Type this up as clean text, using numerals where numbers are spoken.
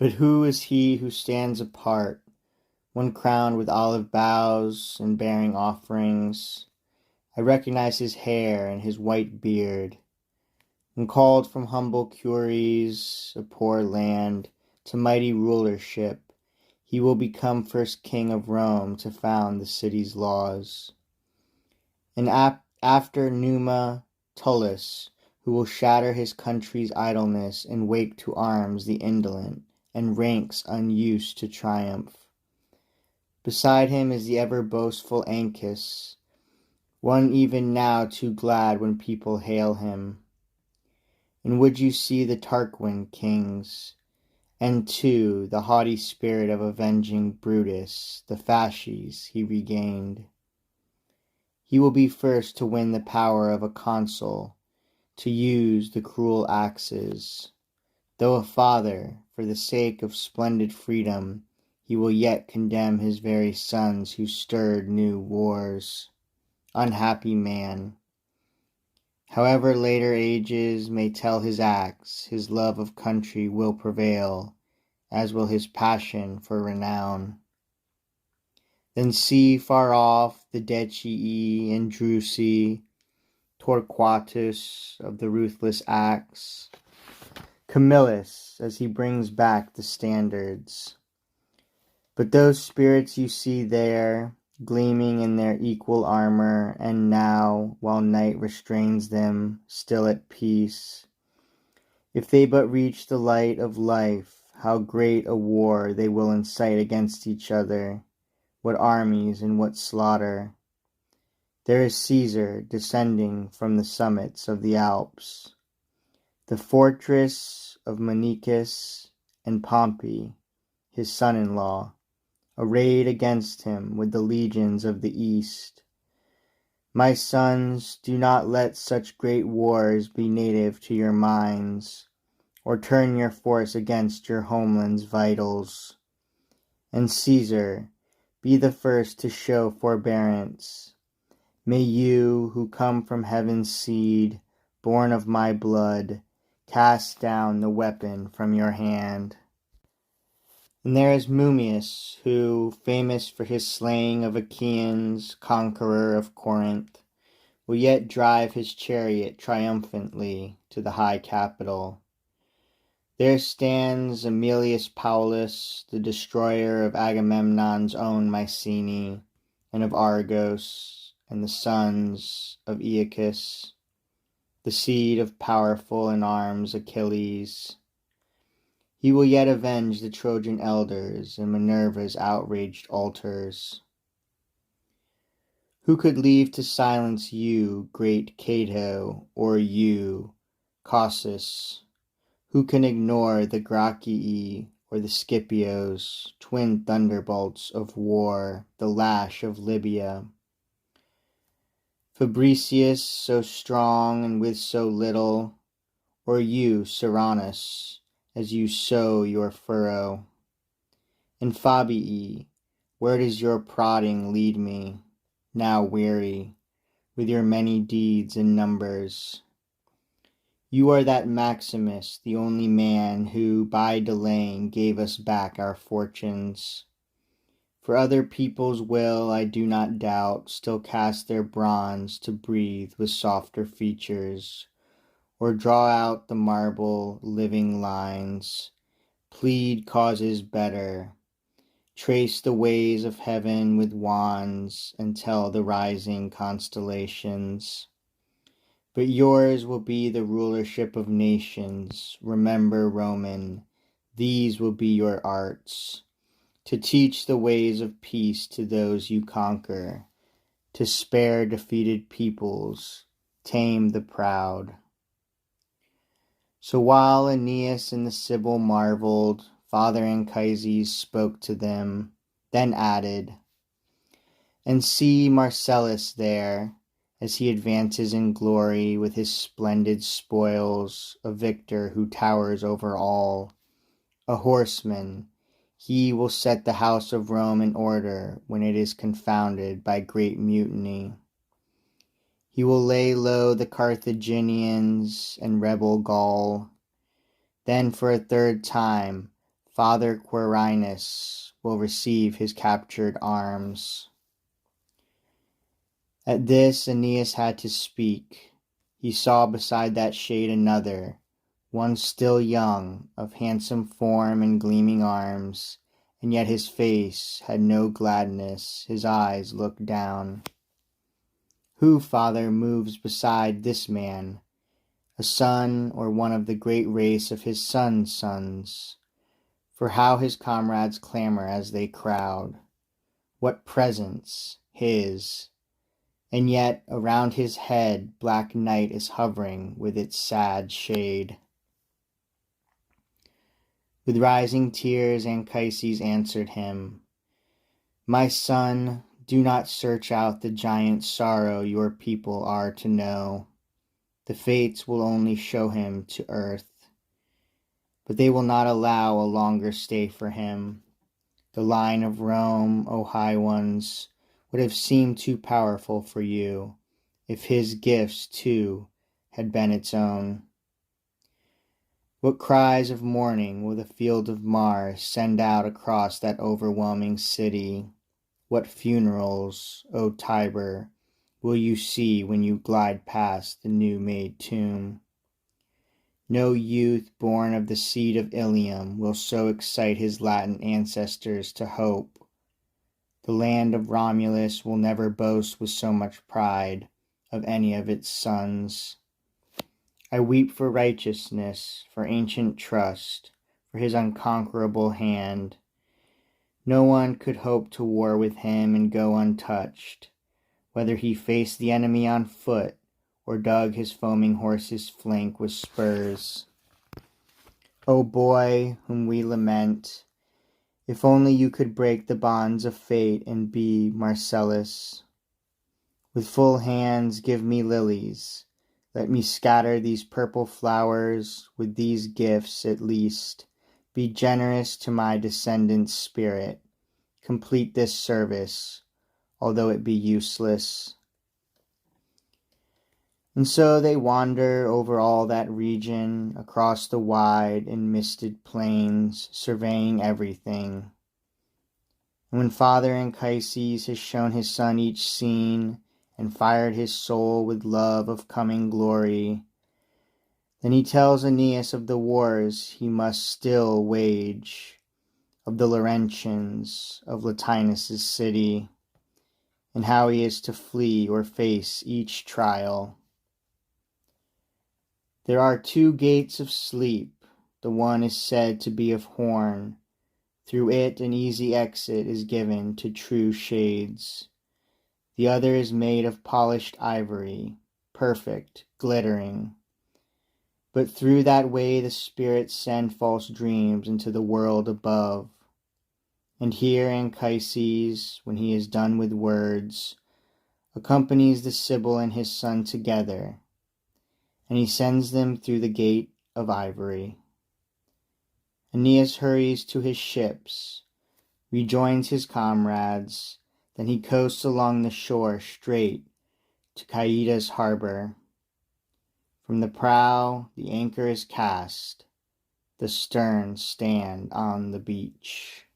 But who is he who stands apart, one crowned with olive boughs and bearing offerings? I recognize his hair and his white beard, and called from humble curies, a poor land, to mighty rulership. He will become first king of Rome to found the city's laws. And after Numa, Tullus, who will shatter his country's idleness and wake to arms the indolent and ranks unused to triumph. Beside him is the ever boastful Ancus, one even now too glad when people hail him. And would you see the Tarquin kings, and too the haughty spirit of avenging Brutus, the fasces he regained. He will be first to win the power of a consul, to use the cruel axes. Though a father, for the sake of splendid freedom, he will yet condemn his very sons who stirred new wars. Unhappy man! However later ages may tell his acts, his love of country will prevail, as will his passion for renown. Then see far off the Decii and Drusi, Torquatus of the ruthless axe, Camillus as he brings back the standards. But those spirits you see there, gleaming in their equal armor, and now, while night restrains them, still at peace, if they but reach the light of life, how great a war they will incite against each other, what armies and what slaughter. There is Caesar descending from the summits of the Alps, the fortress of Manicus, and Pompey, his son-in-law, arrayed against him with the legions of the East. My sons, do not let such great wars be native to your minds, or turn your force against your homeland's vitals. And Caesar, be the first to show forbearance. May you, who come from heaven's seed, born of my blood, cast down the weapon from your hand. And there is Mummius, who, famous for his slaying of Achaeans, conqueror of Corinth, will yet drive his chariot triumphantly to the high capital. There stands Aemilius Paulus, the destroyer of Agamemnon's own Mycenae, and of Argos, and the sons of Aeacus, the seed of powerful in arms Achilles. He will yet avenge the Trojan elders and Minerva's outraged altars. Who could leave to silence you, great Cato, or you, Cossus? Who can ignore the Gracchii or the Scipios, twin thunderbolts of war, the lash of Libya? Fabricius, so strong and with so little, or you, Serranus, as you sow your furrow? And Fabii, where does your prodding lead me, now weary, with your many deeds and numbers? You are that Maximus, the only man who, by delaying, gave us back our fortunes. For other people's will, I do not doubt, still cast their bronze to breathe with softer features, or draw out the marble living lines, plead causes better, trace the ways of heaven with wands, and tell the rising constellations. But yours will be the rulership of nations. Remember, Roman, these will be your arts, to teach the ways of peace to those you conquer, to spare defeated peoples, tame the proud. So while Aeneas and the Sibyl marveled, Father Anchises spoke to them, then added, And see Marcellus there, as he advances in glory with his splendid spoils, a victor who towers over all, a horseman. He will set the house of Rome in order when it is confounded by great mutiny. He will lay low the Carthaginians and rebel Gaul. Then for a third time Father Quirinus will receive his captured arms. At this Aeneas had to speak. He saw beside that shade another, one still young, of handsome form and gleaming arms, and yet his face had no gladness, his eyes looked down. Who, father, moves beside this man? A son, or one of the great race of his son's sons? For how his comrades clamor as they crowd! What presence his! And yet around his head black night is hovering with its sad shade. With rising tears Anchises answered him, My son, do not search out the giant sorrow your people are to know. The fates will only show him to earth, but they will not allow a longer stay for him. The line of Rome, O high ones, would have seemed too powerful for you, if his gifts, too, had been its own. What cries of mourning will the field of Mars send out across that overwhelming city? What funerals, O Tiber, will you see when you glide past the new-made tomb? No youth born of the seed of Ilium will so excite his Latin ancestors to hope. The land of Romulus will never boast with so much pride of any of its sons. I weep for righteousness, for ancient trust, for his unconquerable hand. No one could hope to war with him and go untouched, whether he faced the enemy on foot or dug his foaming horse's flank with spurs. O boy, whom we lament, if only you could break the bonds of fate and be Marcellus. With full hands give me lilies. Let me scatter these purple flowers. With these gifts, at least, be generous to my descendant's spirit. Complete this service, although it be useless. And so they wander over all that region, across the wide and misted plains, surveying everything. And when Father Anchises has shown his son each scene, and fired his soul with love of coming glory, then he tells Aeneas of the wars he must still wage, of the Laurentians, of Latinus' city, and how he is to flee or face each trial. There are two gates of sleep. The one is said to be of horn. Through it an easy exit is given to true shades. The other is made of polished ivory, perfect, glittering. But through that way the spirits send false dreams into the world above. And here Anchises, when he is done with words, accompanies the Sibyl and his son together, and he sends them through the gate of ivory. Aeneas hurries to his ships, rejoins his comrades, then he coasts along the shore straight to Caida's harbor. From the prow the anchor is cast, the stern stand on the beach.